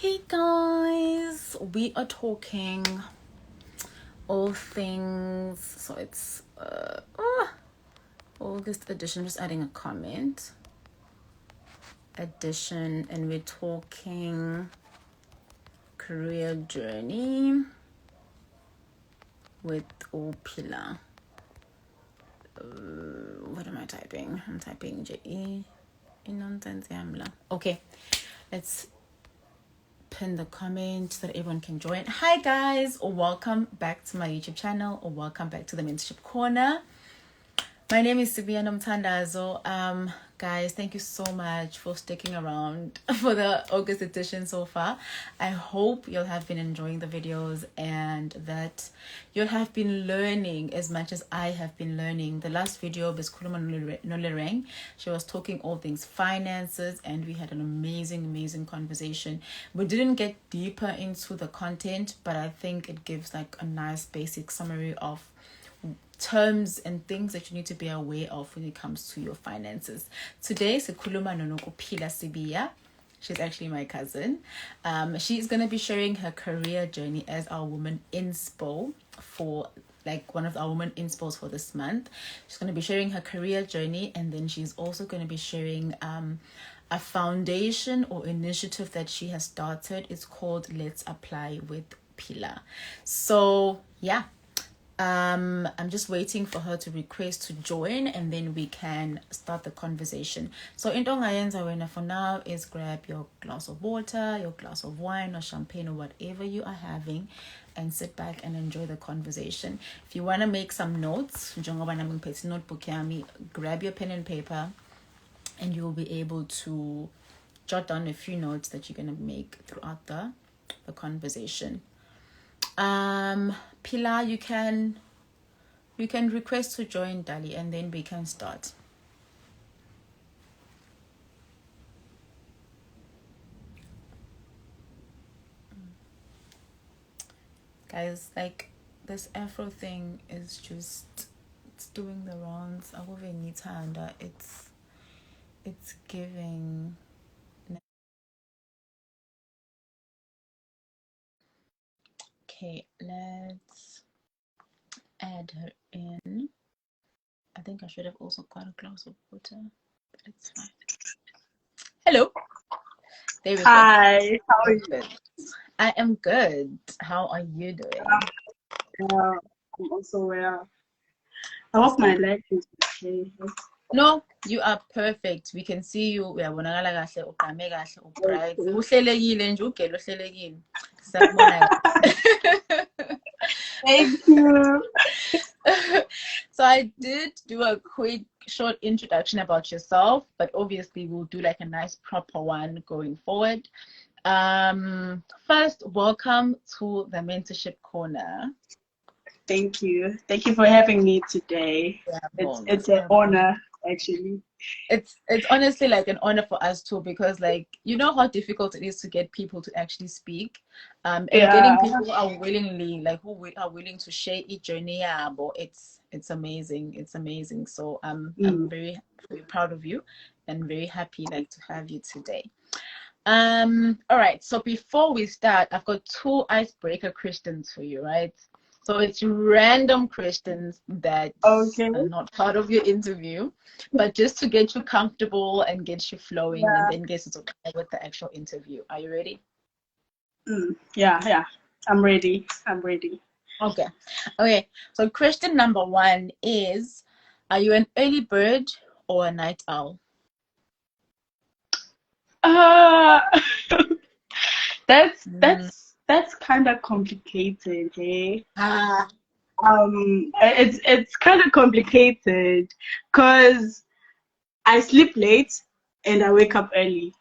Hey guys, we are talking all things. So it's August edition. Just adding a comment. Edition, and we're talking career journey with Phila. What am I typing? I'm typing JE. Okay, let's pin the comment so that everyone can join. Hi guys, or welcome back to my YouTube channel, or welcome back to the Mentorship Corner. My name is Sibia Nomtandazo. Guys, thank you so much for sticking around for the August edition so far. I hope you'll have been enjoying the videos and that you'll have been learning as much as I have been learning. The last video was Kuluma Nolereng. She was talking all things finances, and we had an amazing conversation. We didn't get deeper into the content, but I think it gives like a nice basic summary of terms and things that you need to be aware of when it comes to your finances. Today, sikhuluma Nokuphila Sibia. She's actually my cousin. She's going to be sharing her career journey as our woman inspo for like one of our women inspos for this month. She's going to be sharing her career journey, and then she's also going to be sharing a foundation or initiative that she has started. It's called Let's Apply with Phila. So yeah, I'm just waiting for her to request to join, and then we can start the conversation. So into ongayenza for now is grab your glass of water, your glass of wine or champagne or whatever you are having, and sit back and enjoy the conversation. If you want to make some notes, notebook, grab your pen and paper, and you'll be able to jot down a few notes that you're going to make throughout the conversation. Phila, you can request to join, Dali, and then we can start. Guys, like this Afro thing is just, it's doing the rounds. It's giving. Okay, let's add her in. I think I should have also got a glass of water, but it's fine. Hello. There we go. Hi, how are you? I am good. How are you doing? I'm also well. I hope my life is okay. No, you are perfect. We can see you. Uyabonakala kahle, ugqame kahle, ubright. Uhlelekile nje, ugele uhlelekile. Siyabona. Thank you. So I did do a quick short introduction about yourself, but obviously we'll do like a nice proper one going forward. First, welcome to the Mentorship Corner. Thank you for having me today. It's an honor, actually. It's honestly like an honor for us too, because like, you know how difficult it is to get people to actually speak, and getting people who are willingly, like who are willing to share each journey. It's amazing. So I'm very proud of you and very happy like to have you today. All right, so before we start, I've got 2 icebreaker questions for you, right? So it's random questions that are not part of your interview, but just to get you comfortable and get you flowing, and then get you with the actual interview. Are you ready? Yeah. I'm ready. Okay. So question number 1 is, are you an early bird or a night owl? That's kind of complicated, eh? It's kind of complicated because I sleep late and I wake up early.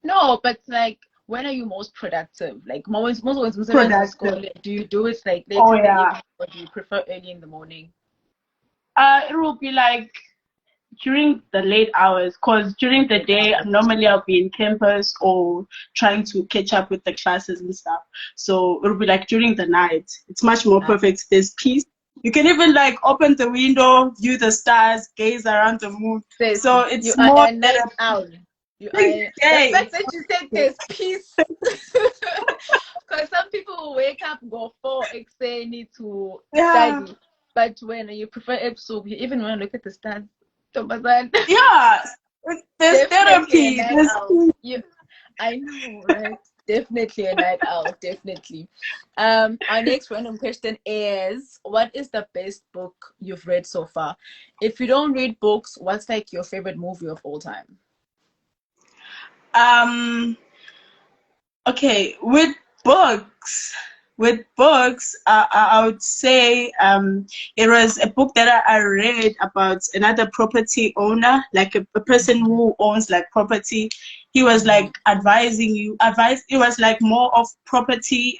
No, but like, when are you most productive? Like most productive. Do you do it like late in the evening, or do you prefer early in the morning? It will be like during the late hours, because during the day normally I'll be in campus or trying to catch up with the classes and stuff. So it'll be like during the night. It's much more perfect. There's peace. You can even like open the window, view the stars, gaze around the moon. So it's you more a night owl. The fact that you said there's peace. But when you prefer episode, you even want to look at the stats. Thomasan. Yeah, there's Definitely a therapy. night out. I know, right? Definitely a night out. Definitely. Our next random question is: what is the best book you've read so far? If you don't read books, what's like your favorite movie of all time? um Okay, with books, I would say it was a book that I read about another property owner, like a person who owns like property. He was like advising you, advice. It was like more of property,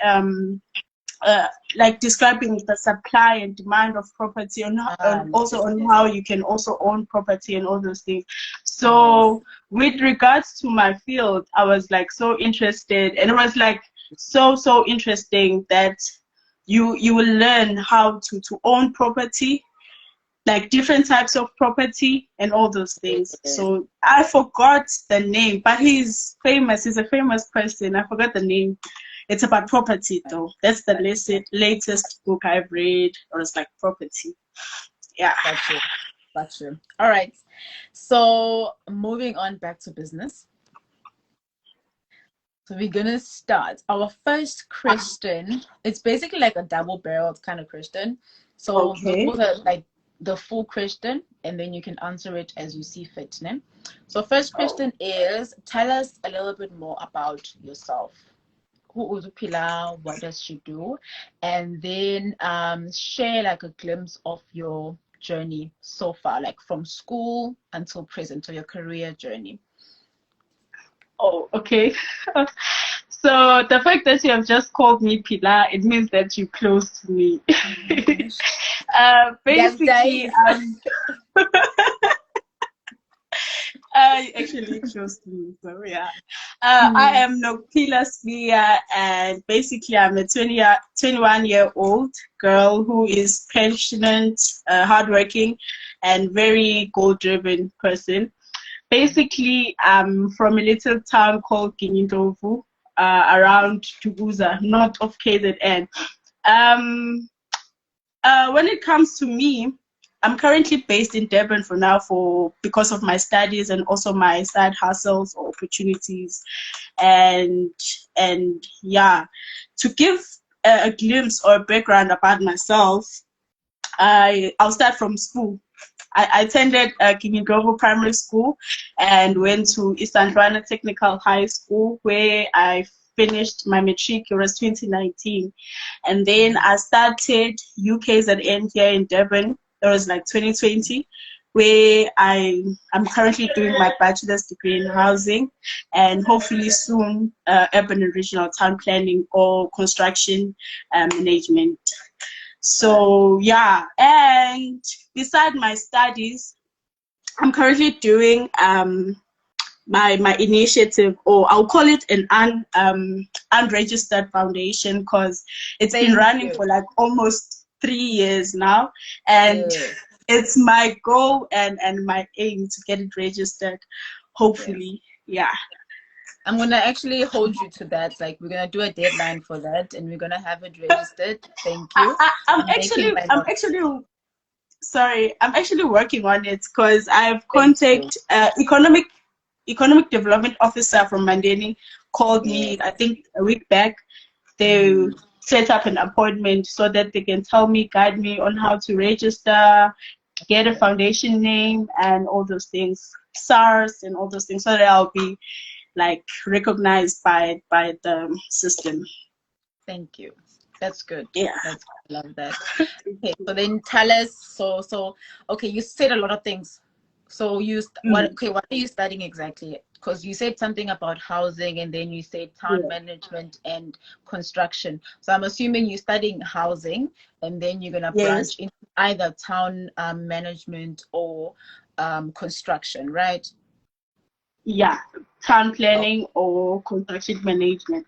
uh, like describing the supply and demand of property, and also Yes, on yes. how you can also own property and all those things. Nice. So with regards to my field, I was like so interested, and it was like so interesting that you will learn how to own property, like different types of property and all those things. Yes. So I forgot the name, but he's famous. He's a famous person. I forgot the name. It's about property though. That's the latest book I've read. Or it's like property. Yeah. Got you. Got you. All right. So moving on back to business. So we're gonna start. Our first question, it's basically like a double-barreled kind of question. So we'll Okay. go the like the full question and then you can answer it as you see fit. Ne? So first question is tell us a little bit more about yourself. Who is Phila? What does she do? And then share like a glimpse of your journey so far, like from school until present, so your career journey. Oh, okay. So the fact that you have just called me Pila, it means that you're close to me. Oh my gosh. Basically, Guys. actually close to me. So yeah, I Hmm. am Nokuphila, and basically I'm a 21-year-old girl who is passionate, hardworking, and very goal-driven person. Basically, I'm from a little town called Kinyindovu, around Tuguza, north of KZN. Um, when it comes to me, I'm currently based in Durban for now because of my studies and also my side hustles or opportunities. And yeah, to give a glimpse or a background about myself, I'll start from school. I attended King Primary School and went to Eastern Rwanda Technical High School where I finished my matric. It was 2019. And then I started UKZN here in Durban. It was like 2020, where I'm currently doing my bachelor's degree in housing and hopefully soon urban and regional town planning or construction management. So yeah, and beside my studies, I'm currently doing my initiative, or I'll call it an unregistered foundation, because it's been Thank running you. for like almost 3 years now, and Yes. it's my goal and my aim to get it registered. Yes. Hopefully, yeah. I'm gonna actually hold you to that. Like we're gonna do a deadline for that and we're gonna have it registered. Thank you. I'm I'm making actually my I'm notes. actually sorry, I'm actually working on it because I've Thank you. contacted economic development officer from Mandeni called Yes. me, I think, a week back. They Mm, set up an appointment so that they can tell me, guide me on how to register, get a yes. foundation name, and all those things, SARS and all those things, so that I'll be like recognized by the system. Thank you. That's good. Yeah. That's I love that. Okay, so then tell us. So okay, you said a lot of things. So what? Mm, Okay, what are you studying exactly? Because you said something about housing, and then you said town yeah. management and construction. So I'm assuming you're studying housing, and then you're gonna Yes. branch into either town management or construction, right? Yeah. Town Oh, planning or construction management.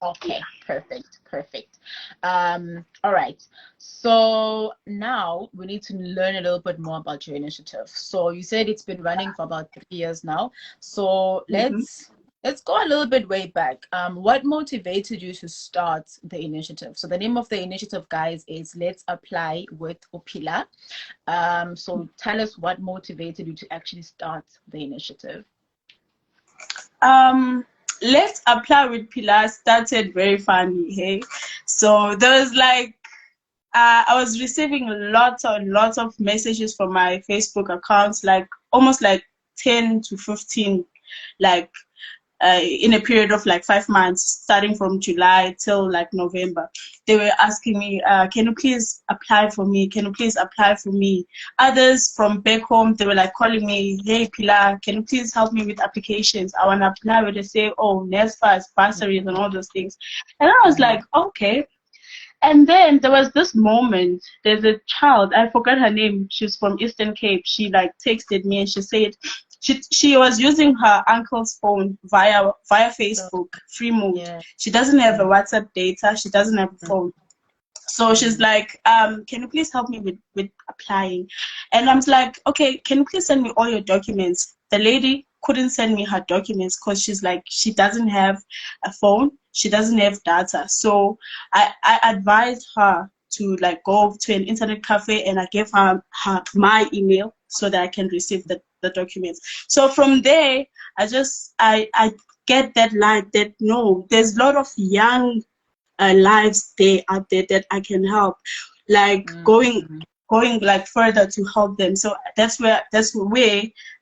Yeah. okay, perfect, perfect. All right. So now we need to learn a little bit more about your initiative. So you said it's been running for about 3 years now. So Mm-hmm. let's go a little bit way back. What motivated you to start the initiative? So the name of the initiative, guys, is Let's Apply with Phila. So tell us what motivated you to actually start the initiative. Let's Apply with Phila started very funny, hey. So there was like I was receiving lots of messages from my Facebook accounts, like almost like 10 to 15, like in a period of like 5 months, starting from July till like November. They were asking me, can you please apply for me? Can you please apply for me? Others from back home, they were like calling me, hey Phila, can you please help me with applications? I want to apply. Where they say, oh, NSFAS, bursaries and all those things. And I was like, okay. And then there was this moment, there's a child, I forgot her name, she's from Eastern Cape. She like texted me and she said she was using her uncle's phone via Facebook, free mode. Yeah. She doesn't have a WhatsApp data, she doesn't have a phone. So she's like, can you please help me with applying? And I'm like, okay, can you please send me all your documents? The lady couldn't send me her documents because she's like, she doesn't have a phone, she doesn't have data. So I advised her to like go to an internet cafe, and I gave her my email so that I can receive the documents. So from there, I get that light that no, there's a lot of young lives out there that I can help, like going like further to help them. So that's where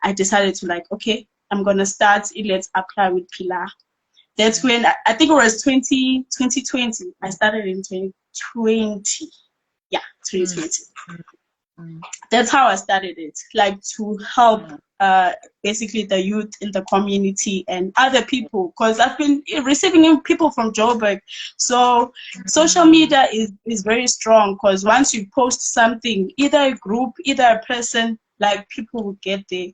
I decided to like, okay, I'm gonna start Let's Apply with Phila. That's when I think it was 2020. I started in 2020. Yeah, 2020. That's how I started it, like to help basically the youth in the community and other people, because I've been receiving people from Joburg. So social media is very strong, because once you post something, either a group, either a person, like people will get there,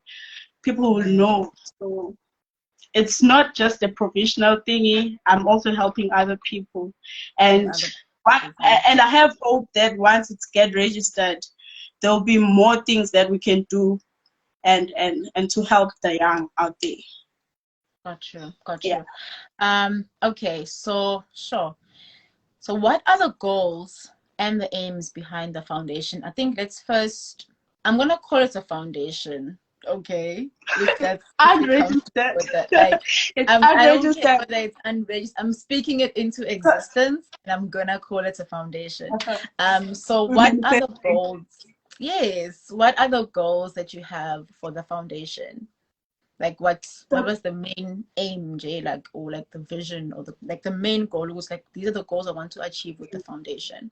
people will know. So it's not just a professional thingy. I'm also helping other people, and I have hope that once it's get registered, there'll be more things that we can do and to help the young out there. Got you. Okay, so sure. So what are the goals and the aims behind the foundation? I think let's first, I'm gonna call it a foundation. Okay, if that's unregistered. Like, I don't care whether it's unregistered. I'm speaking it into existence, and I'm gonna call it a foundation. So what are the goals? Yes, what are the goals that you have for the foundation? Like what was the main aim, Jay? Like, or like the vision, or the main goal was like, these are the goals I want to achieve with the foundation.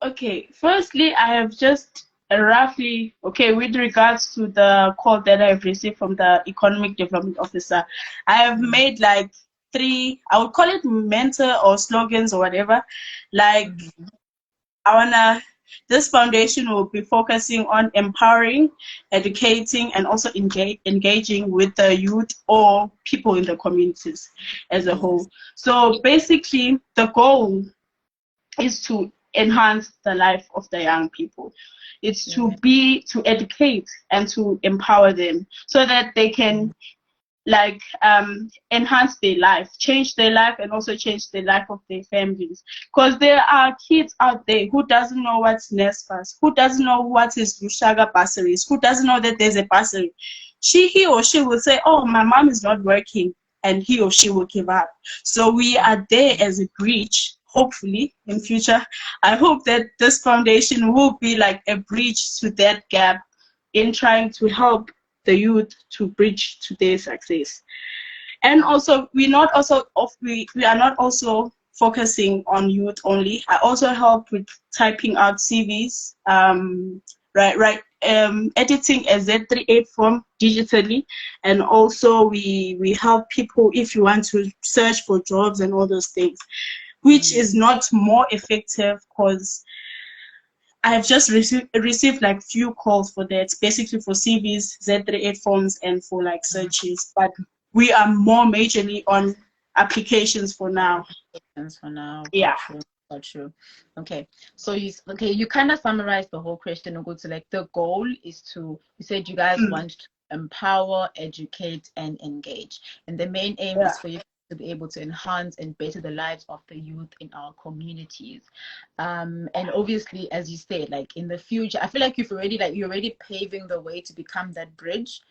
Okay, firstly, I have just roughly, with regards to the call that I've received from the economic development officer, I have made like 3, I would call it mentor or slogans or whatever. Like, this foundation will be focusing on empowering, educating, and also engaging with the youth or people in the communities as a whole. So basically, the goal is to enhance the life of the young people. It's to educate and to empower them so that they can like enhance their life, change their life, and also change the life of their families. Because there are kids out there who doesn't know what's NSFAS, who doesn't know what is Lushaga bursaries, who doesn't know that there's a bursary. He or she will say, oh, my mom is not working, and he or she will give up. So we are there as a bridge. Hopefully in future, I hope that this foundation will be like a bridge to that gap in trying to help the youth to bridge to their success. And also, we are not also focusing on youth only. I also help with typing out CVs, editing a Z38 form digitally, and also we help people if you want to search for jobs and all those things, which is not more effective because I've just received like few calls for that, basically for CVs, Z38 forms, and for like searches. But we are more majorly on applications for now. Yeah. Got you. Okay. So you kind of summarized the whole question and go to like the goal is to, you said you guys want to empower, educate, and engage. And the main aim is for you to be able to enhance and better the lives of the youth in our communities. And obviously, as you said, like in the future, I feel like you're already paving the way to become that bridge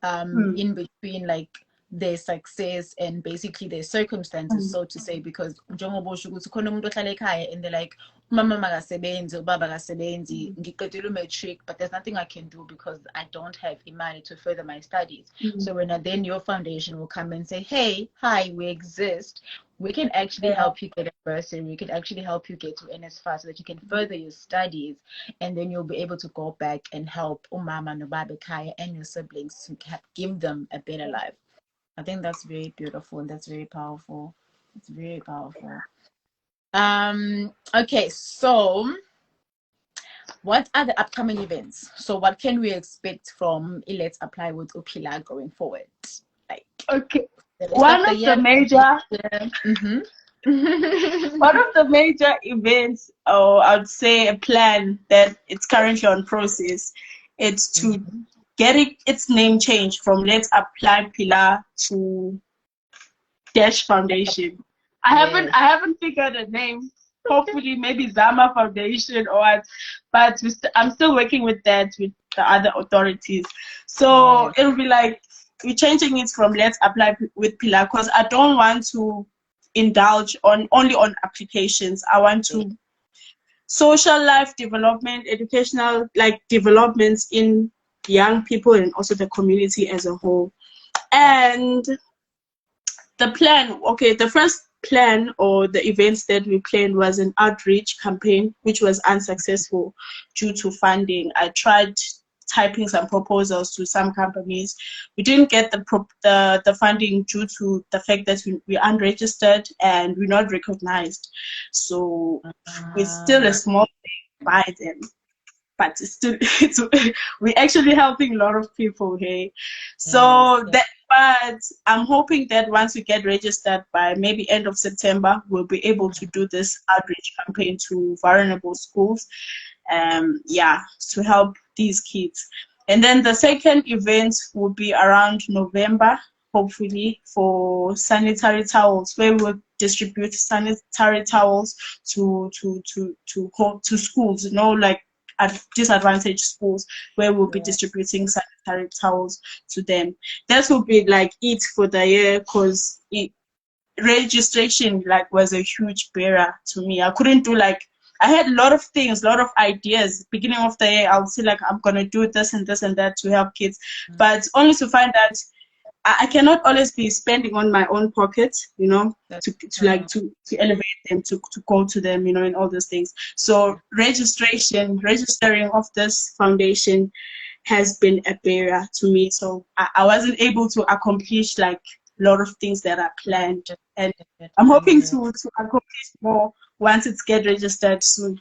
in between like their success and basically their circumstances, so to say, because njengoba usho ukuthi khona umuntu ohlala ekhaya and they're like, umama makasebenzi, ubaba akasebenzi, ngiqedile matric, but there's nothing I can do because I don't have money to further my studies. So when then your foundation will come and say, hey, hi, we exist, we can actually help you get a bursary, we can actually help you get to NSFAS so that you can further your studies, and then you'll be able to go back and help umama nobaba ekhaya and your siblings to give them a better life. I think that's very beautiful and that's very powerful. It's very powerful. Okay, so what are the upcoming events? So what can we expect from Let's Apply with Phila going forward? Like, okay, one of the major one of the major events, or I'd say a plan that it's currently on process, it's to get its name changed from Let's Apply Phila to Dash Foundation. I haven't figured a name. Hopefully, maybe Zama Foundation or what, but I'm still working with that with the other authorities. So it'll be like we're changing it from Let's Apply with Phila, because I don't want to indulge only on applications. I want to social life development, educational like developments in young people and also the community as a whole. And the plan, the first plan or the events that we planned was an outreach campaign, which was unsuccessful due to funding. I tried typing some proposals to some companies. We didn't get the funding due to the fact that we're unregistered and we're not recognized. So we're still a small thing by them. But we're actually helping a lot of people, hey. So but I'm hoping that once we get registered by maybe end of September, we'll be able to do this outreach campaign to vulnerable schools, to help these kids. And then the second event will be around November, hopefully, for sanitary towels, where we'll distribute sanitary towels to schools, like at disadvantaged schools, where we'll be distributing sanitary towels to them. That will be like it for the year, because registration was a huge barrier to me. I couldn't do I had a lot of things, a lot of ideas. Beginning of the year, I'll say I'm gonna do this and this and that to help kids, but only to find that I cannot always be spending on my own pocket, to elevate them, to go to them, and all those things. So registering of this foundation has been a barrier to me. So I wasn't able to accomplish a lot of things that I planned, and I'm hoping to accomplish more once it's get registered soon.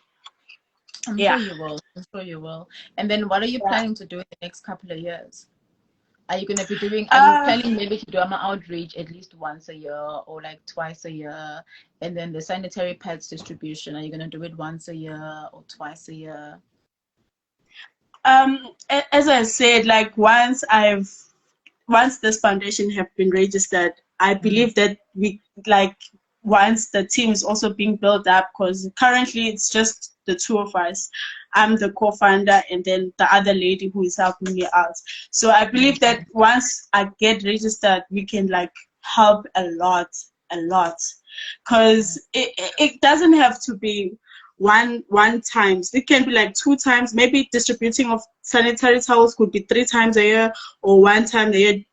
I'm sure you will. I'm sure you will. And then what are you planning to do in the next couple of years? Are you going to be doing, are you planning maybe to do an outreach at least once a year or twice a year? And then the sanitary pads distribution, are you going to do it once a year or twice a year? As I said, once this foundation have been registered, I believe that we once the team is also being built up, because currently it's just the two of us. I'm the co-founder and then the other lady who is helping me out. So I believe that once I get registered, we can help a lot, because it doesn't have to be one times. It can be 2 times. Maybe distributing of sanitary towels could be 3 times a year or 1 time a year.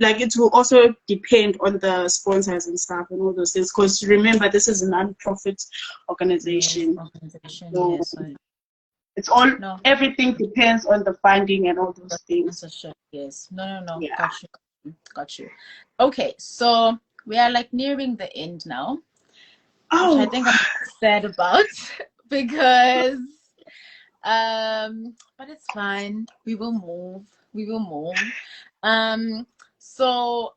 It will also depend on the sponsors and stuff and all those things, because remember, this is a non-profit organization. So it's all, everything depends on the funding and all those things. Yes. No. Yeah. Got you. Okay, so we are nearing the end now, which I think I'm sad about because but it's fine. We will move. So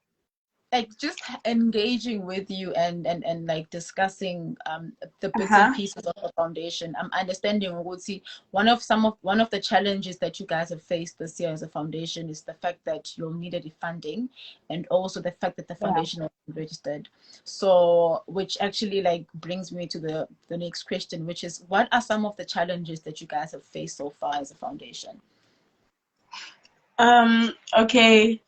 like just engaging with you and like discussing the bits and pieces of the foundation. I'm understanding one of the challenges that you guys have faced this year as a foundation is the fact that you'll needed funding, and also the fact that the foundation wasn't registered. So which actually like brings me to the next question, which is, what are some of the challenges that you guys have faced so far as a foundation? Okay.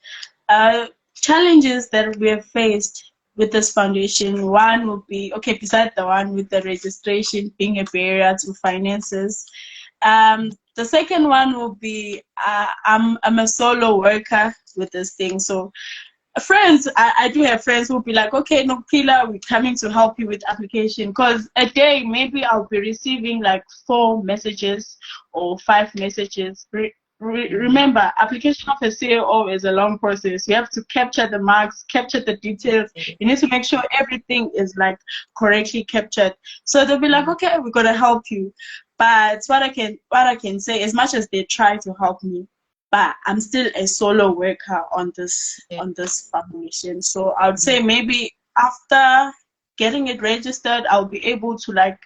Challenges that we have faced with this foundation, one would be, okay, besides the one with the registration being a barrier to finances, the second one will be, I'm a solo worker with this thing. So friends, I do have friends who'll be like, okay, Nokuphila, we're coming to help you with application, because a day maybe I'll be receiving like 4 messages or 5 messages. Remember, application of a CAO is a long process. You have to capture the marks, capture the details. You need to make sure everything is like correctly captured. So they'll be like, okay, we're gonna help you. But what I can say, as much as they try to help me, but I'm still a solo worker on this foundation. So I would say maybe after getting it registered, I'll be able to like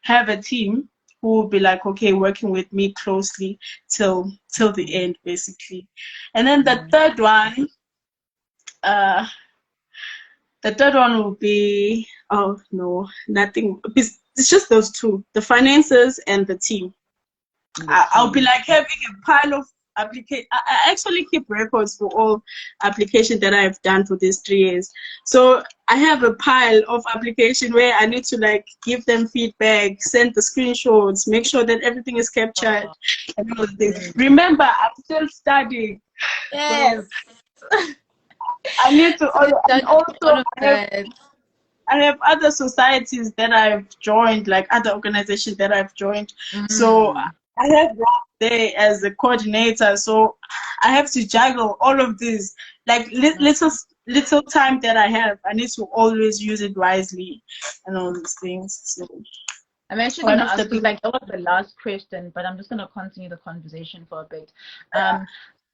have a team who will be like, okay, working with me closely till the end, basically. And then the third one will be, oh no, nothing. It's just those two, the finances and the team. I'll be like having a pile of application. I actually keep records for all applications that I've done for these 3 years. So I have a pile of application where I need to like give them feedback, send the screenshots, make sure that everything is captured, and all of this. Remember, I'm still studying. Yes. So I need to also I have other societies that I've joined, like other organizations that I've joined. So I have Rob there as a coordinator, so I have to juggle all of this. Like little time that I have, I need to always use it wisely and all these things. So I'm actually going to ask you, like, that was the last question, but I'm just going to continue the conversation for a bit.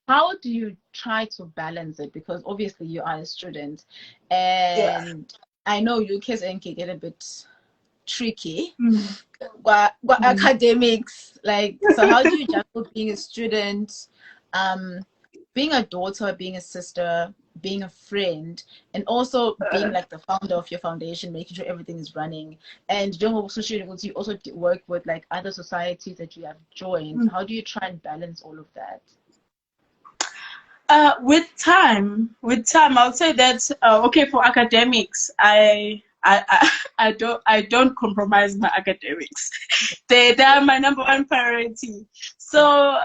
How do you try to balance it? Because obviously you are a student, and I know you kids can get a bit tricky. But academics, like, so how do you juggle being a student, being a daughter, being a sister, being a friend, and also being like the founder of your foundation, making sure everything is running? And you also work with like other societies that you have joined. How do you try and balance all of that? With time, I would say that okay, for academics, I don't compromise my academics. They are my number one priority. So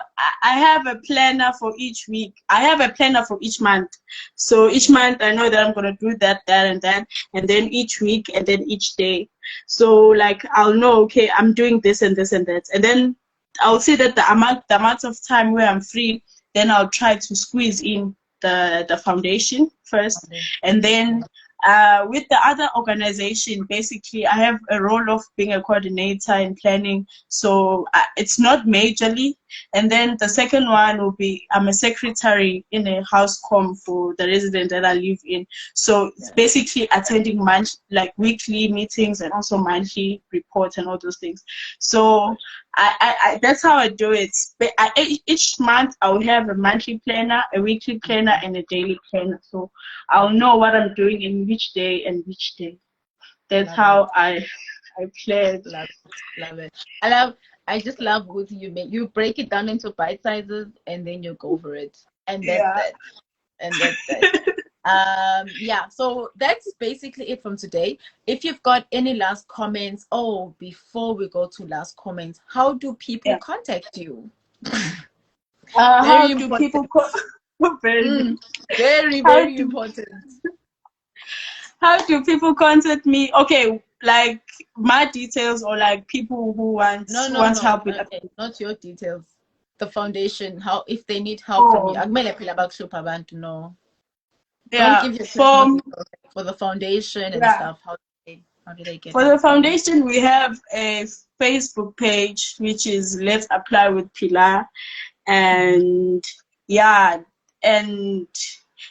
I have a planner for each week. I have a planner for each month. So each month I know that I'm gonna do that, and that, and then each week, and then each day. So like I'll know, okay, I'm doing this and this and that, and then I'll see that the amount of time where I'm free, then I'll try to squeeze in the foundation first, and then with the other organization, basically I have a role of being a coordinator in planning, so it's not majorly. And then the second one will be, I'm a secretary in a house com for the resident that I live in, so it's basically attending weekly meetings and also monthly reports and all those things. So I that's how I do it. But each month I will have a monthly planner, a weekly planner, and a daily planner. So I'll know what I'm doing in which day and which day. That's how I plan. Love it. I just love with you break it down into bite sizes and then you go for it. And that's it. And that's it. So that's basically it from today. If you've got any last comments, before we go to last comments, how do people contact you? How do people very important. How do people contact me? Okay, like my details, or like people who want help with not your details. The foundation, how if they need help from you. No. Don't give your for the foundation and stuff. How do they get for the foundation? We have a Facebook page which is Let's Apply with Phila, and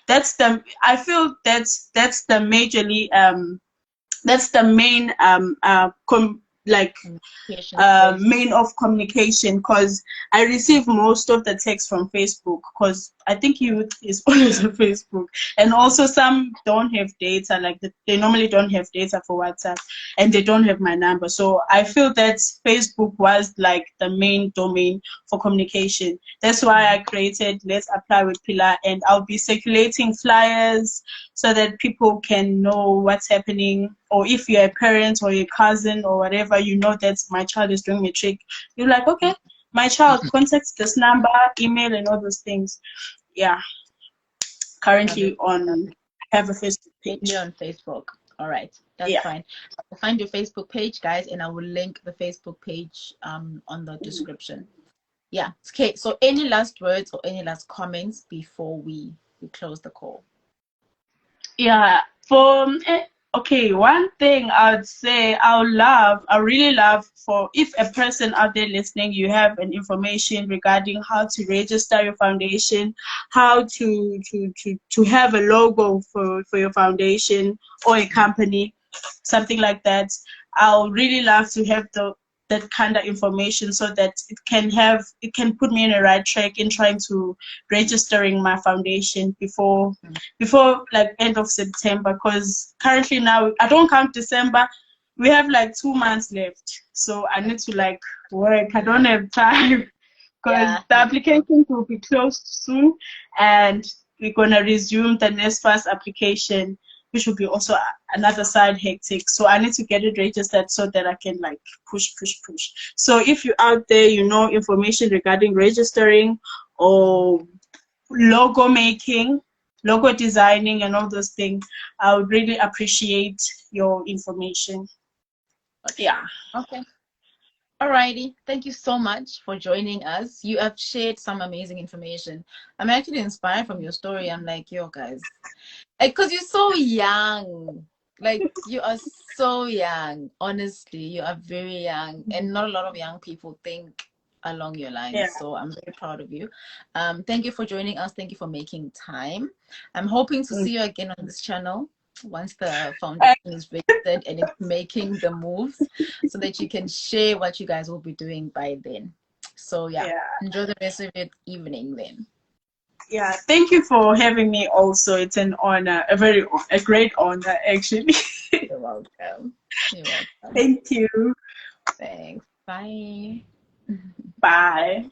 I feel that's the majorly that's the main Communication space. main of communication, because I receive most of the text from Facebook, because I think youth is always on Facebook, and also some don't have data, like they normally don't have data for WhatsApp, and they don't have my number. So I feel that Facebook was like the main domain for communication. That's why I created Let's Apply with Phila, and I'll be circulating flyers so that people can know what's happening. Or if you're a parent or a cousin or whatever, you know that my child is doing matric, you're like, okay, my child contacts this number, email, and all those things. Yeah, currently I have a Facebook Mainly page. on Facebook. All right, that's Yeah. fine. I'll find your Facebook page, guys, and I will link the Facebook page on the description. Yeah. Okay. So, any last words or any last comments before we close the call? Yeah, okay, one thing I'd say I really love, for if a person out there listening, you have an information regarding how to register your foundation, how to have a logo for your foundation or a company, something like that. I'll really love to have that kind of information, so that it can put me in the right track in trying to registering my foundation before like end of September, because currently now I don't count December. We have like 2 months left, so I need to like work. I don't have time because the applications will be closed soon, and we're gonna resume the NSFAS application, which will be also another side hectic. So I need to get it registered so that I can like push. So if you're out there, you know information regarding registering or logo making, logo designing, and all those things, I would really appreciate your information. Yeah. Okay. Alrighty. Thank you so much for joining us. You have shared some amazing information. I'm actually inspired from your story. I'm like, yo, guys, like, because you're so young. Like, you are so young. Honestly, you are very young, and not a lot of young people think along your Yeah. lines. So I'm very proud of you. Thank you for joining us. Thank you for making time. I'm hoping to see you again on this channel once the foundation is registered and it's making the moves, so that you can share what you guys will be doing by then. So yeah, enjoy the rest of your evening then. Yeah, thank you for having me also. It's an honor, a great honor actually. You're welcome. You're welcome. Thank you. Thanks. Bye. Bye.